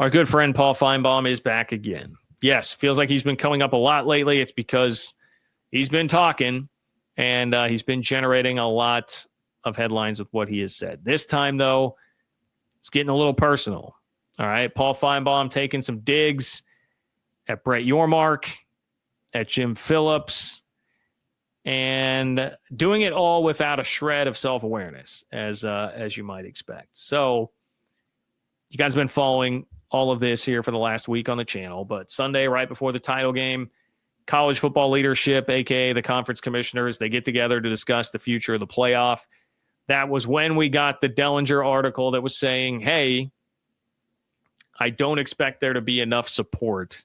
Our good friend Paul Finebaum is back again. Yes, feels like he's been coming up a lot lately. It's because he's been talking and he's been generating a lot of headlines with what he has said. This time, though, it's getting a little personal. All right, Paul Finebaum taking some digs at Brett Yormark, at Jim Phillips, and doing it all without a shred of self-awareness, as you might expect. So you guys have been following all of this here for the last week on the channel, but Sunday, right before the title game, college football leadership, a.k.a. the conference commissioners, they get together to discuss the future of the playoff. That was when we got the Dellinger article that was saying, hey, I don't expect there to be enough support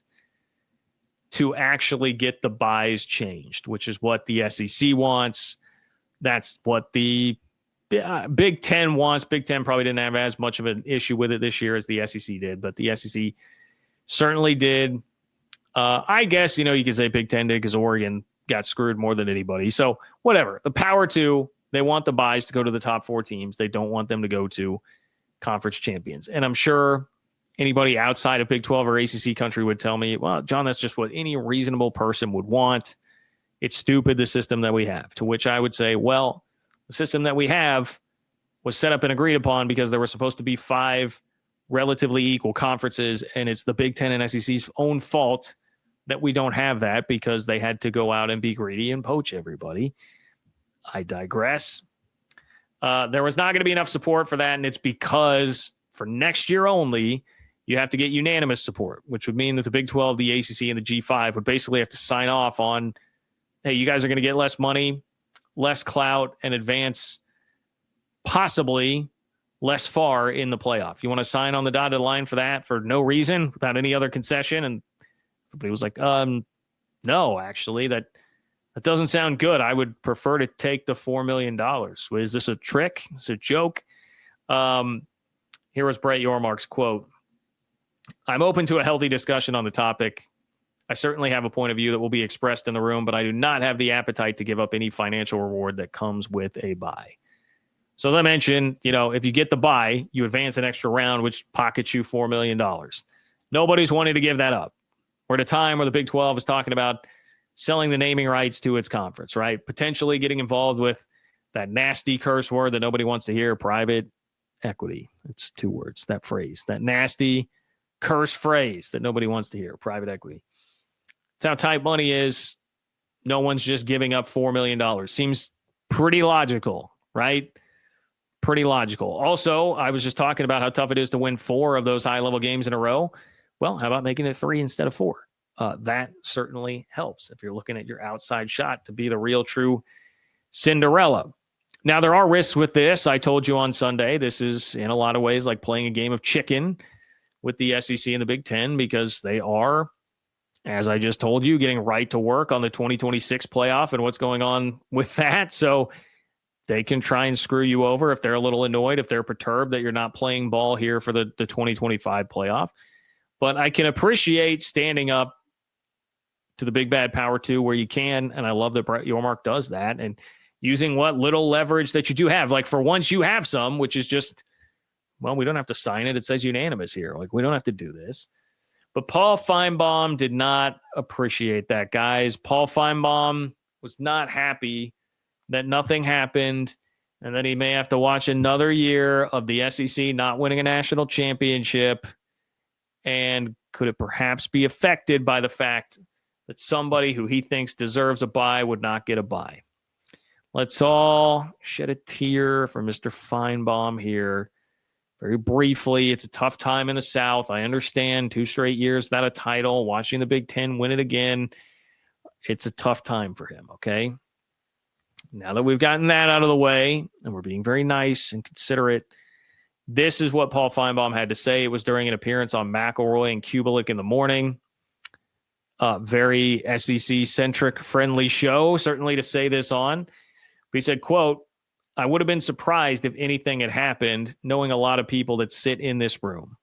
to actually get the buys changed, which is what the SEC wants. That's what the Big Ten wants. Big Ten probably didn't have as much of an issue with it this year as the SEC did, but the SEC certainly did. I guess, you could say Big Ten did because Oregon got screwed more than anybody. So whatever. The power to, they want the buys to go to the top four teams. They don't want them to go to conference champions. And I'm sure anybody outside of Big 12 or ACC country would tell me, well, John, that's just what any reasonable person would want. It's stupid, the system that we have. To which I would say, well, the system that we have was set up and agreed upon because there were supposed to be 5 relatively equal conferences, and it's the Big Ten and SEC's own fault that we don't have that because they had to go out and be greedy and poach everybody. I digress. There was not going to be enough support for that, and it's because for next year only, you have to get unanimous support, which would mean that the Big 12, the ACC, and the G5 would basically have to sign off on, hey, you guys are going to get less money, less clout, and advance possibly less far in the playoff. You want to sign on the dotted line for that for no reason, without any other concession? And everybody was like, no, actually, that doesn't sound good. I would prefer to take the $4 million. Is this a trick? Is this a joke? Here was Brett Yormark's quote. I'm open to a healthy discussion on the topic. I certainly have a point of view that will be expressed in the room, but I do not have the appetite to give up any financial reward that comes with a buy. So as I mentioned, if you get the buy, you advance an extra round, which pockets you $4 million. Nobody's wanting to give that up. We're at a time where the Big 12 is talking about selling the naming rights to its conference, right? Potentially getting involved with that nasty curse word that nobody wants to hear, private equity. It's 2 words, that phrase, that nasty curse phrase that nobody wants to hear, private equity. It's how tight money is. No one's just giving up $4 million. Seems pretty logical, right? Pretty logical. Also, I was just talking about how tough it is to win 4 of those high-level games in a row. Well, how about making it 3 instead of 4? That certainly helps if you're looking at your outside shot to be the real, true Cinderella. Now, there are risks with this. I told you on Sunday, this is in a lot of ways like playing a game of chicken with the SEC and the Big Ten because they are, as I just told you, getting right to work on the 2026 playoff and what's going on with that. So they can try and screw you over if they're a little annoyed, if they're perturbed that you're not playing ball here for the 2025 playoff. But I can appreciate standing up to the big bad power 2 where you can, and I love that Brett Yormark does that, and using what little leverage that you do have. Like for once you have some, which is just, well, we don't have to sign it. It says unanimous here. Like we don't have to do this. But Paul Finebaum did not appreciate that, guys. Paul Finebaum was not happy that nothing happened and that he may have to watch another year of the SEC not winning a national championship. And could it perhaps be affected by the fact that somebody who he thinks deserves a bye would not get a bye? Let's all shed a tear for Mr. Finebaum here. Very briefly, it's a tough time in the South. I understand 2 straight years without a title, watching the Big Ten win it again. It's a tough time for him, okay? Now that we've gotten that out of the way, and we're being very nice and considerate, this is what Paul Finebaum had to say. It was during an appearance on McElroy and Kubelik in the morning. Very SEC-centric, friendly show, certainly to say this on. But he said, quote, I would have been surprised if anything had happened, knowing a lot of people that sit in this room.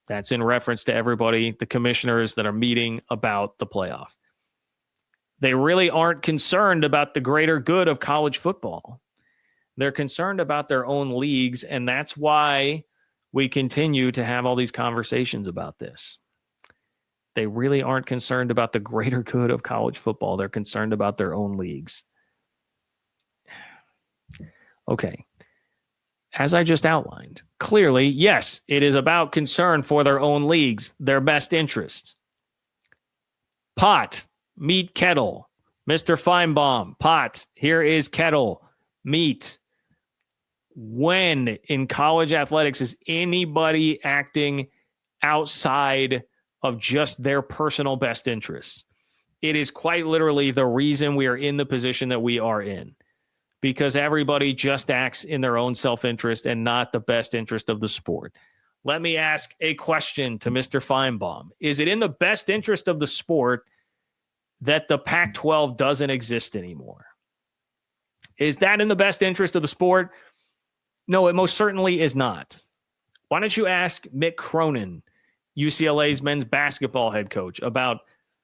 That's in reference to everybody, the commissioners that are meeting about the playoff. They really aren't concerned about the greater good of college football. They're concerned about their own leagues, and that's why we continue to have all these conversations about this. They really aren't concerned about the greater good of college football. They're concerned about their own leagues. Okay. As I just outlined, clearly, yes, it is about concern for their own leagues, their best interests. Pot, meet kettle. Mr. Finebaum, pot, here is kettle, meet. When in college athletics is anybody acting outside of just their personal best interests? It is quite literally the reason we are in the position that we are in, because everybody just acts in their own self-interest and not the best interest of the sport. Let me ask a question to Mr. Finebaum. Is it in the best interest of the sport that the Pac-12 doesn't exist anymore? Is that in the best interest of the sport? No, it most certainly is not. Why don't you ask Mick Cronin, UCLA's men's basketball head coach, about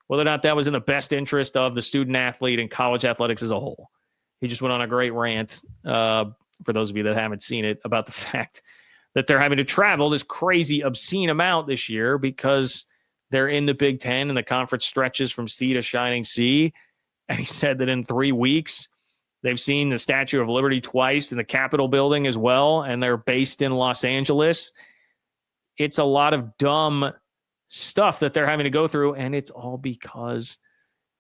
whether or not that was in the best interest of the student athlete and college athletics as a whole. He just went on a great rant, for those of you that haven't seen it, about the fact that they're having to travel this crazy, obscene amount this year because they're in the Big Ten and the conference stretches from sea to shining sea. And he said that in 3 weeks, they've seen the Statue of Liberty twice in the Capitol building as well, and they're based in Los Angeles. It's a lot of dumb stuff that they're having to go through, and it's all because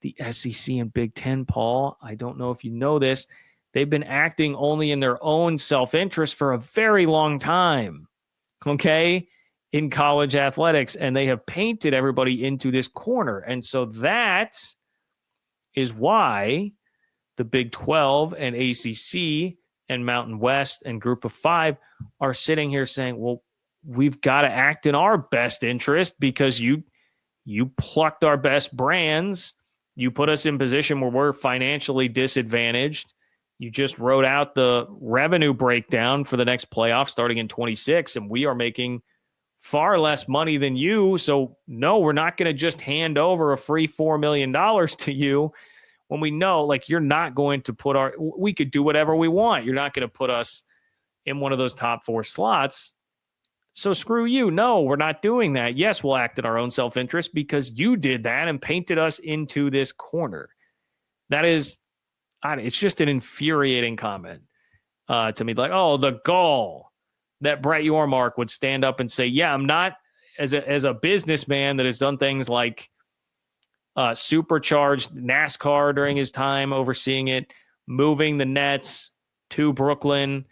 the SEC and Big Ten, Paul, I don't know if you know this, they've been acting only in their own self-interest for a very long time, okay, in college athletics, and they have painted everybody into this corner. And so that is why the Big 12 and ACC and Mountain West and Group of Five are sitting here saying, well, we've got to act in our best interest because you plucked our best brands. You put us in position where we're financially disadvantaged. You just wrote out the revenue breakdown for the next playoff starting in 26, and we are making far less money than you. So, no, we're not going to just hand over a free $4 million to you when we know, like, you're not going to put we could do whatever we want. You're not going to put us in one of those top 4 slots. So screw you. No, we're not doing that. Yes, we'll act in our own self-interest because you did that and painted us into this corner. That is, it's just an infuriating comment to me. Like, oh, the gall that Brett Yormark would stand up and say, yeah, I'm not, as a businessman that has done things like supercharged NASCAR during his time overseeing it, moving the Nets to Brooklyn.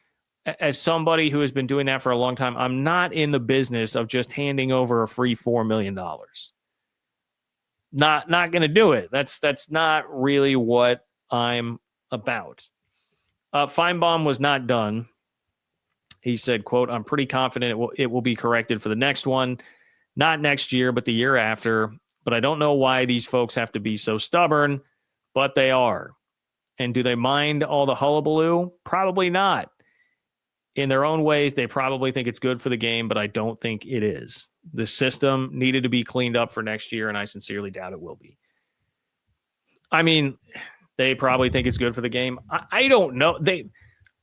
As somebody who has been doing that for a long time, I'm not in the business of just handing over a free $4 million. Not going to do it. That's not really what I'm about. Finebaum was not done. He said, quote, I'm pretty confident it will be corrected for the next one, not next year, but the year after. But I don't know why these folks have to be so stubborn, but they are. And do they mind all the hullabaloo? Probably not. In their own ways, they probably think it's good for the game, but I don't think it is. The system needed to be cleaned up for next year, and I sincerely doubt it will be. I mean, they probably think it's good for the game. I don't know.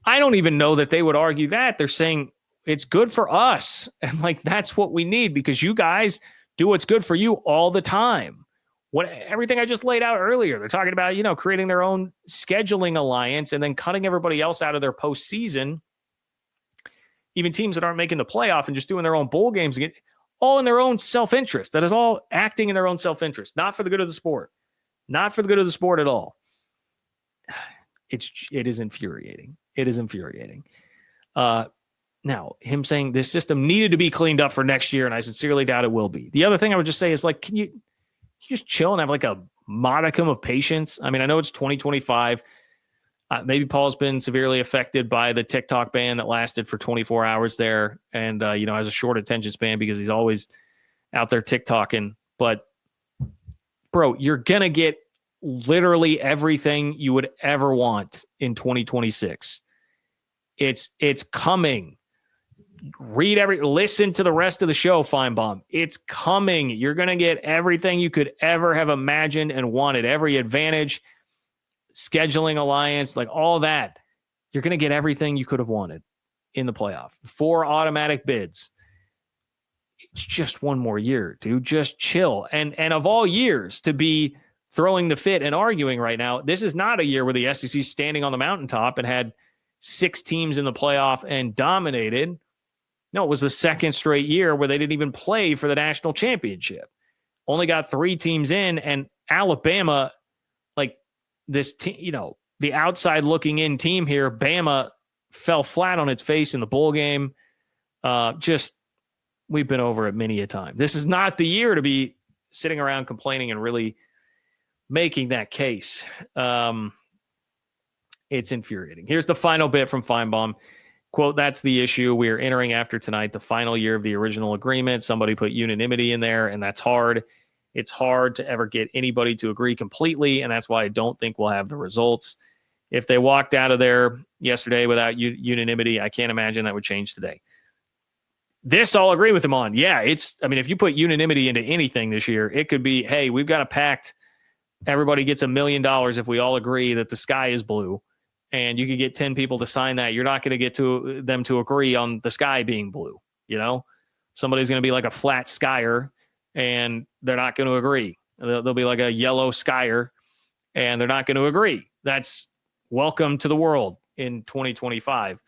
I don't even know that they would argue that. They're saying it's good for us. And like, that's what we need because you guys do what's good for you all the time. Everything I just laid out earlier, they're talking about, creating their own scheduling alliance and then cutting everybody else out of their postseason. Even teams that aren't making the playoff and just doing their own bowl games, all in their own self-interest. That is all acting in their own self-interest, not for the good of the sport. Not for the good of the sport at all. It is infuriating. It is infuriating. Now, him saying this system needed to be cleaned up for next year, and I sincerely doubt it will be. The other thing I would just say is, like, can you just chill and have like a modicum of patience? I mean, I know it's 2025. Maybe Paul's been severely affected by the TikTok ban that lasted for 24 hours there and, has a short attention span because he's always out there TikToking. But, bro, you're going to get literally everything you would ever want in 2026. It's coming. Listen to the rest of the show, Finebaum. It's coming. You're going to get everything you could ever have imagined and wanted, every advantage, scheduling alliance, like all that. You're going to get everything you could have wanted in the playoff. 4 automatic bids. it's just one more year, dude. Just chill. And of all years to be throwing the fit and arguing right now, this is not a year where the SEC is standing on the mountaintop and had 6 teams in the playoff and dominated. No, it was the second straight year where they didn't even play for the national championship. Only got 3 teams in, and Alabama, like this team, the outside looking in team here, Bama fell flat on its face in the bowl game. We've been over it many a time. This is not the year to be sitting around complaining and really making that case. It's infuriating. Here's the final bit from Finebaum. Quote, "That's the issue. We are entering after tonight the final year of the original agreement. Somebody put unanimity in there, and that's hard. It's hard to ever get anybody to agree completely, and that's why I don't think we'll have the results. If they walked out of there yesterday without unanimity, I can't imagine that would change today." This I'll agree with him on. Yeah, if you put unanimity into anything this year, it could be, hey, we've got a pact. Everybody gets $1 million if we all agree that the sky is blue. And you could get 10 people to sign that. You're not going to get them to agree on the sky being blue. Somebody's going to be like a flat skyer, and they're not going to agree. They'll be like a yellow skyer, and they're not going to agree. That's welcome to the world in 2025.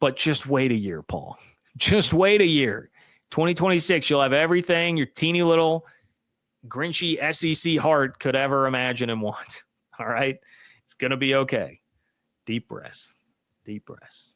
But just wait a year, Paul. Just wait a year. 2026, you'll have everything your teeny little grinchy SEC heart could ever imagine and want. All right? It's going to be okay. Deep breaths. Deep breaths.